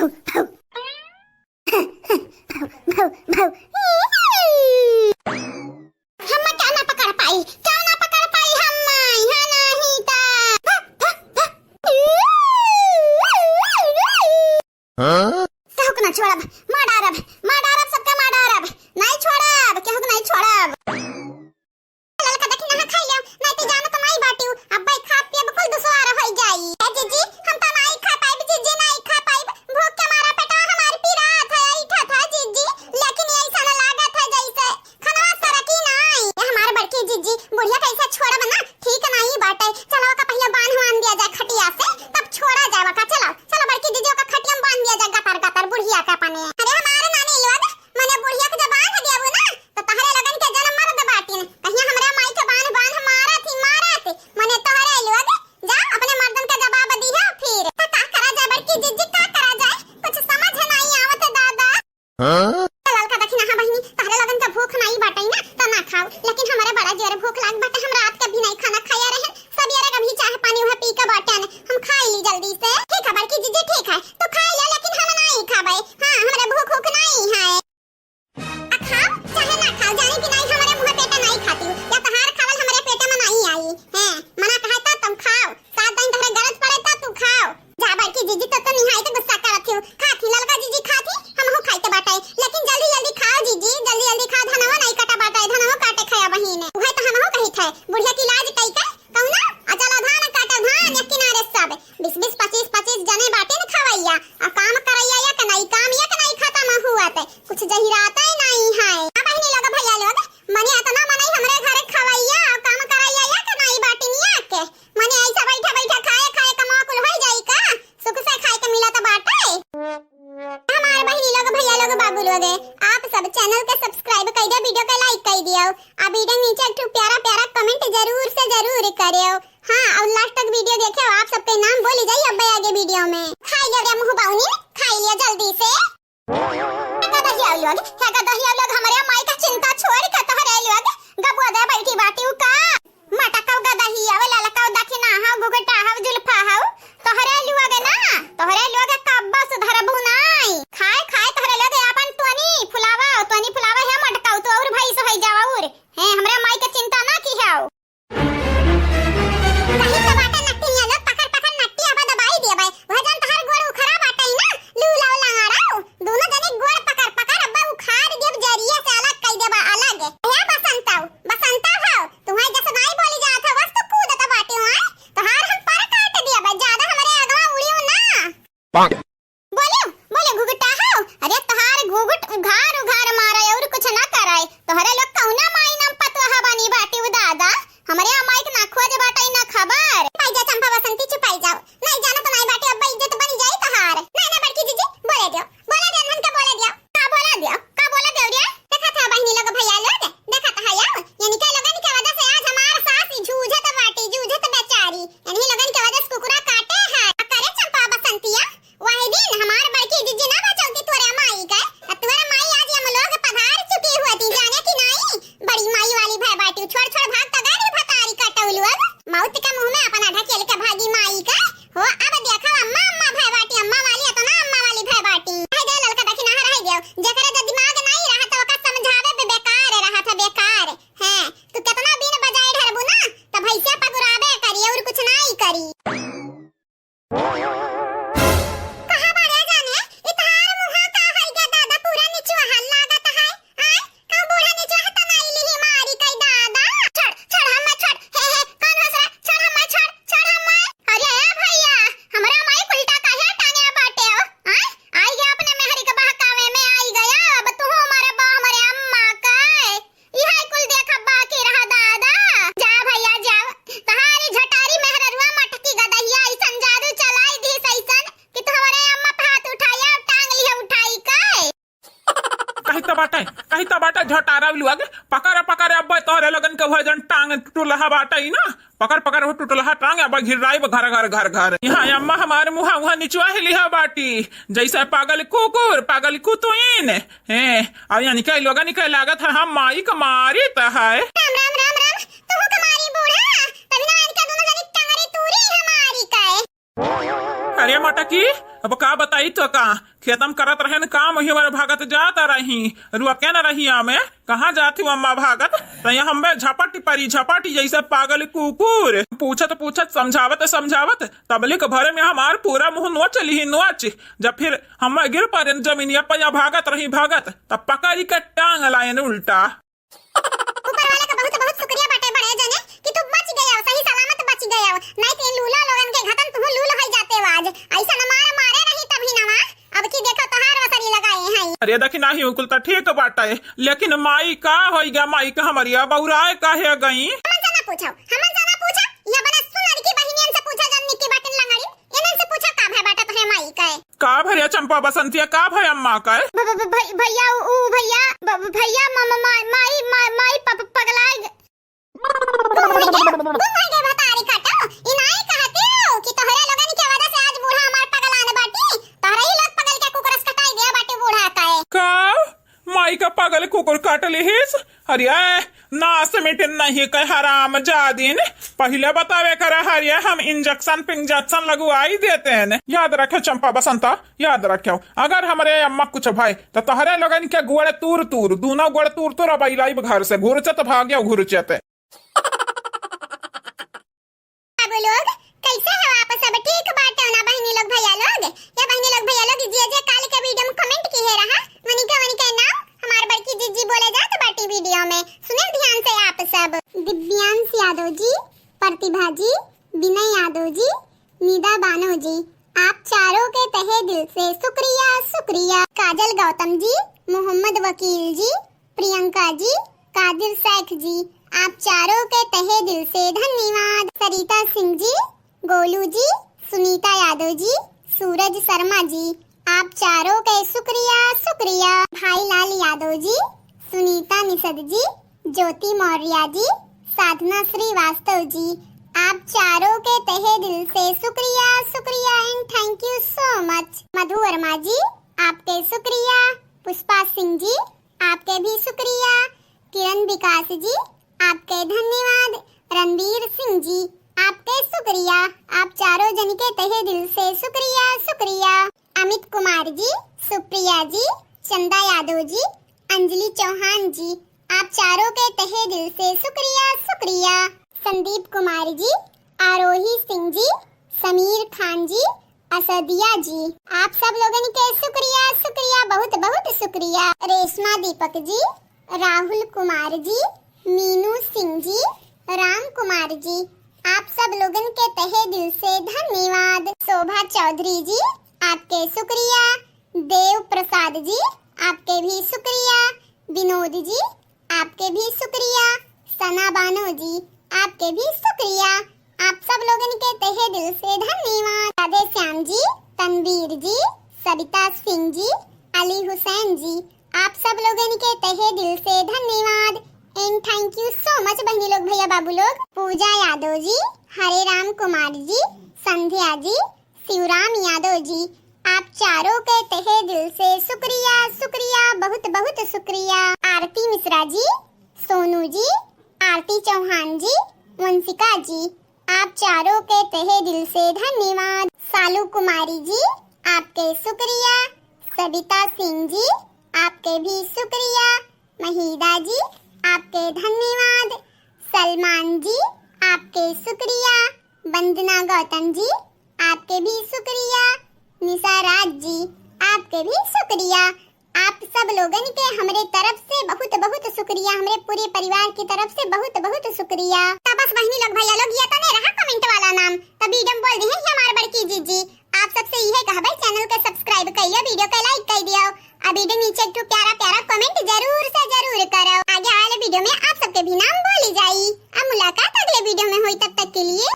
हम्मा क्या ना पकड़ पाई हम्मा यहाँ नहीं था। कहू ना छोड़ब माडारब सबका माडारब नहीं छोड़ब कहू नहीं छोड़ब। ललका देखी ना खाई लियो नहीं तो जानो तो नहीं बाटियो अब भाई खा पिए बिल्कुल दुश्वार हो जाई। ए जीजी हम तो नहीं खा पाई जीजी नहीं खा पाई भूख के मारा पेटा हमारी पीरा था इठा था जीजी लेकिन ऐसा ना लागत है जैसे खाना सारा की नहीं। ये हमारे बड़की जीजी बुढ़िया कैसे छोड़ब ना ठीक नहीं बाटे। चलो का पहले बांध दिया जाए खटिया से तब छोड़ा जाएगा का। चलो बड़की जीजी का खटिया में बांध दिया जाए गतर बुढ़िया का पानी। अरे हमारे नानी लोग मने बुढ़िया के जब बांध दिया वो ना तो तहरे लगन के जन्म मर दबाती ने कहिया हमरा माई के बांध मारा थी मने तहरे लोग जा अपने मर्दन का जवाब दिया फिर का करा जाए बड़की जीजी का करा जाए कुछ समझ नहीं आवत दादा। ललका देखी ना बहिनी तहरे लगन का भूख नहीं बाटई ना तो ना खाओ लेकिन हमारे बड़ा जोर भूख लाग बाटे। हम रात के भी नहीं खाना खाया रहे सबेरे का भी चाय पानी वहां पी के बाटे हम खाई ली जल्दी से। ठीक है बड़की जीजी ठीक है तो खा ले लेकिन हम नहीं खाबे। हां हमरे भूख नहीं है खाओ चाहे ना खाओ जाने कि नहीं हमारे मुंह पेट नहीं खाती या तहार खावल हमारे पेट में नहीं आई है मना कहा था तुम खाओ 7 दिन तोहरे गरज पड़े था तू खाओ जा बड़की जीजी तो निहायत गुस्सा करत हो खाती ललका जीजी खाती हमहु खाइते बाटे लेकिन जल्दी खाओ जीजी जल्दी खा धनवा नहीं काटा बाटे धनवा काटे खाया बहिने उहे तो हमहु कही थे बुढ़िया की लाज कई के कहू ना अचला धान काटा धान या किनारे सब 20 25 जने बाटे न खवैया आ काम करैया या के नहीं काम या के नहीं खत्म हुआ ते कुछ जहिराता ही नहीं है। बहिनी लोग भैया लोग मने इतना मनई हमरे घरे खवैया और काम करैया या के नहीं बाटिनिया के मने ऐसा बैठा खाए कमा कुल हो जाई का सुख से खाए के मिला तो बाटे। हमारे बहिनी लोग भैया लोग बाबू लोग आप सब चैनल के सब्सक्राइब कर दे वीडियो के लाइक कर दियो आ वीडियो नीचे एक प्यारा कमेंट जरूर से जरूर करियो। हां और लास्ट तक वीडियो देखियो आप सबके नाम बोली जाई अब आगे वीडियो में। खाई लियो रे मुंह बाउनी खाई लियो जल्दी से। हेगा दहिया लोग हमारे माई का चिंता छोड़ के तोहरे लोग गबुआ दे बैठी बाटी का मटका का दहिया वाला लका दखी ना हां गुगटा हां जुल्फा हां तोहरे लोग ना तोहरे लोग कब्बा सुधरबू नहीं खाए तोहरे लोग अपन तोनी फुलावा है मटका तो और भाई से हो जावा और है हमरे माई के चिंता ना की है कहीं तो बाटा नट्टिया लोग पकड़ नट्टी अब दबाई दिए भाई भजन तहर गोड़ उखरा बाटा ना लूला लंगाड़ाओ दोनों जने गोड़ पकड़ अब्बा उखाड़ देब जरिया से अलग कई देबा अलग है बसंता हो तुम्हारे जैसे नहीं बोली जात है वस्तु कूद त बाटे हुआ तोहार हम पर काट दिया भाई ज्यादा हमारे अगवा उड़ियो ना बोलो घुघटा हो अरे तोहार घुघट उघार मारे और कुछ ना कराए तोहरे लोग कौना माई नाम पतवा हबानी बाटी उ दादा हमारे माई के ना खोज बाटे ना खबर पाई जा चंपा बसंती चुपाई जाओ नहीं जाना तो नहीं बाटे अब्बा इज्जत बनी जाई तोहार ना बड़की जीजी बोले दियो मन के बोले दियो का बोला दियो रे देखा था बहिनी लोग भैया लोग देखा था या यानी के लोगन के वजह से आज हमार सास जूझत बेचारी यानी लोगन के वजह से कुकुरा काटे है करे चंपा बसंतिया वही दिन हमार बड़की जीजी ना बचौती तोरे माई के तोरे माई आज हम लोग पधार चुकी हुई जाने की नहीं बड़ी माई वाली भय बाटी छोड़ भाग त गाड़ी भतारी कटौलू अब मौत के मुंह में अपना ढकेल के भागी माई का हो अब देखो अम्मा भय बाटी अम्मा वाली इतना अम्मा वाली भय बाटी है दे ललका देखी ना रह गयो जेकरे जो दिमाग नहीं रहा तो ओका समझावे पे बेकार है तू कितना बिन बजाए ढरबू ना त भैसे पगुराबे करी और कुछ नहीं करी कहां बाड़े जाने इतहार मुहा का है गे दादा पूरा नीचवा हल लागत है आय का बूढ़ा नीचवा हत नहीं ली मारी कई दादा छोड़ हम छोड़ हे कौन हंस रहा छोड़ हम अरे भैया हमरा माई उल्टा काहे टांगे बाटे हो आय आई गया अपने मेहरी के बहकावे में आई गया अब तू हमारे अम्मा का यही कुल देखा बाकी रहा दादा जा भैया जा तहारी झटारी मेहररुआ मटकी गदहिया ऐसन जादू चलाई दी सैसन कि तू हमारे अम्मा पे हाथ उठाया और टांग लिया उठाई कहीं तो बाटा झटारा लुआग पकड़ अब तोहरे लगन के भजन टांग टुटलहा बाटा ही ना पकड़ हो टुटलहा टांग अब घिराई घर यहाँ अम्मा हमारे मुहा वहां निचवा लिहा बाटी जैसे पागल कुतुइन है अब यानी कई लोग निकल लागत है हम माई कमारी तहाय राम तू कमारी बूढ़ा तभी ना इनका दोनों जनी टांगरी तूरी हमारी काए अरे मटकी अब का बताई तो का खेतम करत रहे न काम वही बार भागत जाता रही रुआ क्या न रही में कहाँ जाती हूँ अम्मा भागत तो यहाँ हमें झपटी परी झपटी जैसे पागल कुकुर पूछत समझावत तबले के भरे में हमार पूरा मुंह नोच ली नोच जब फिर हम गिर पड़े जमीनिया पर भागत रही भागत तब पकड़ी के टांग लाए न उल्टा। ऊपर वाले का बहुत बहुत शुक्रिया बाटे बड़े जने कि तू बच गया सही सलामत बच गया नहीं तो लूला लोगन के घटन तुम लूल हो जाते आज ऐसा न मारे नहीं तभी ना अब की देखो तोहार वसरी लगाए हैं। अरे देखी नहीं कुल तो ठीक बाटे लेकिन माई का होइगा माई का हमारी बौराए काहे गई हमन से ना पूछा या बना सुन लड़की बहिनियन से पूछा जन निकी बाटन लंगड़ी इनन से पूछा का भाई बाटा तोहे माई का भैया चंपा बसंतिया का भाई अम्मा का भैया भैया माई पगलाई गए बतारी काटो इनाई कहते हो कि तोहरे लोगन के वजह से आज बूढ़ा हमार पगलाने बाटी तोहरे ही लोग पगल के कुकुरस कटाई दिया बाटी बूढ़ा का माई का पागल कुकुर काट लिहिस हरिया नास मिटिन नहीं कह हराम जादिन पहले बतावे करे हरिया हम इंजेक्शन लगवाई देते हैं। याद रखे चंपा बसंता याद रखे अगर हमारे अम्मा कुछ भाई तो तोहरे लोगन के गुड़ तूर दोनों गुड़ तूर अब इलाई घर से घुरचत भाग्य घुरचत लोग कैसे है आप सब ठीक बात है ना बहनी लोग भैया लोग जे काल के वीडियो में कमेंट की है रहा वनिका नाम हमार बड़की जीजी बोले जात बाटी वीडियो में सुने ध्यान से आप सब दिव्यांश यादव जी प्रतिभा जी विनय यादव जी निदा बानो जी आप चारों के तहे दिल से शुक्रिया काजल गौतम जी मोहम्मद वकील जी प्रियंका जी कादिर शेख जी आप चारों के तहे दिल से धन्यवाद। सरिता सिंह जी गोलू जी सुनीता यादव जी सूरज शर्मा जी आप चारों के शुक्रिया भाई लाल यादव जी सुनीता निषद जी ज्योति मौर्य जी साधना श्रीवास्तव जी आप चारों के तहे दिल से शुक्रिया and thank you so much. Madhu Verma ji आपके शुक्रिया। पुष्पा सिंह जी आपके भी शुक्रिया। किरण विकास जी आपके धन्यवाद। रणवीर सिंह जी आपके शुक्रिया। आप चारों जन के तहे दिल से शुक्रिया। अमित कुमार जी सुप्रिया जी चंदा यादव जी अंजलि चौहान जी आप चारों के तहे दिल से शुक्रिया। संदीप कुमार जी आरोही सिंह जी समीर खान जी असदिया जी आप सब लोगन के शुक्रिया बहुत बहुत शुक्रिया। रेशमा दीपक जी राहुल कुमार जी मीनू सिंह जी राम कुमार जी आप सब लोगन के तहे दिल से धन्यवाद। शोभा चौधरी जी आपके शुक्रिया। देव प्रसाद जी आपके भी शुक्रिया। विनोद जी आपके भी शुक्रिया। सना बानो जी आपके भी शुक्रिया। आप सब लोगन के तहे दिल से धन्यवाद। राधे श्याम जी तनवीर जी सरिता सिंह जी अली हुसैन जी आप सब लोगन के तहे दिल से धन्यवाद and thank you so much बहनी लोग भैया बाबू लोग। पूजा यादव जी हरे राम कुमार जी संध्या जी शिवराम यादव जी आप चारों के तहे दिल से शुक्रिया बहुत बहुत शुक्रिया। आरती मिश्रा जी सोनू जी आरती चौहान जी वंशिका जी आप चारों के तहे दिल से धन्यवाद। सालू कुमारी जी आपके शुक्रिया। सविता सिंह जी आपके भी शुक्रिया। महिदा जी आपके धन्यवाद। सलमान जी आपके शुक्रिया। वंदना गौतम जी आपके भी शुक्रिया। निशा राज जी आपके भी शुक्रिया। आप सब लोगन के हमरे तरफ से बहुत बहुत शुक्रिया। हमरे पूरे परिवार की तरफ से बहुत बहुत शुक्रिया। तब बस बहनी लोग भैया लोग ये तो नहीं रहा कमेंट वाला नाम तभी हम बोल दी है हमारे बड़की जीजी। आप सबसे यह कहबे चैनल को सब्सक्राइब करियो वीडियो को लाइक कर दियो अभी तो नीचे एक प्यारा कमेंट जरूर से जरूर करो। आगे वाले वीडियो में आप सबके भी नाम बोली जाई। अब मुलाकात अगले वीडियो में हुई तब तक के लिए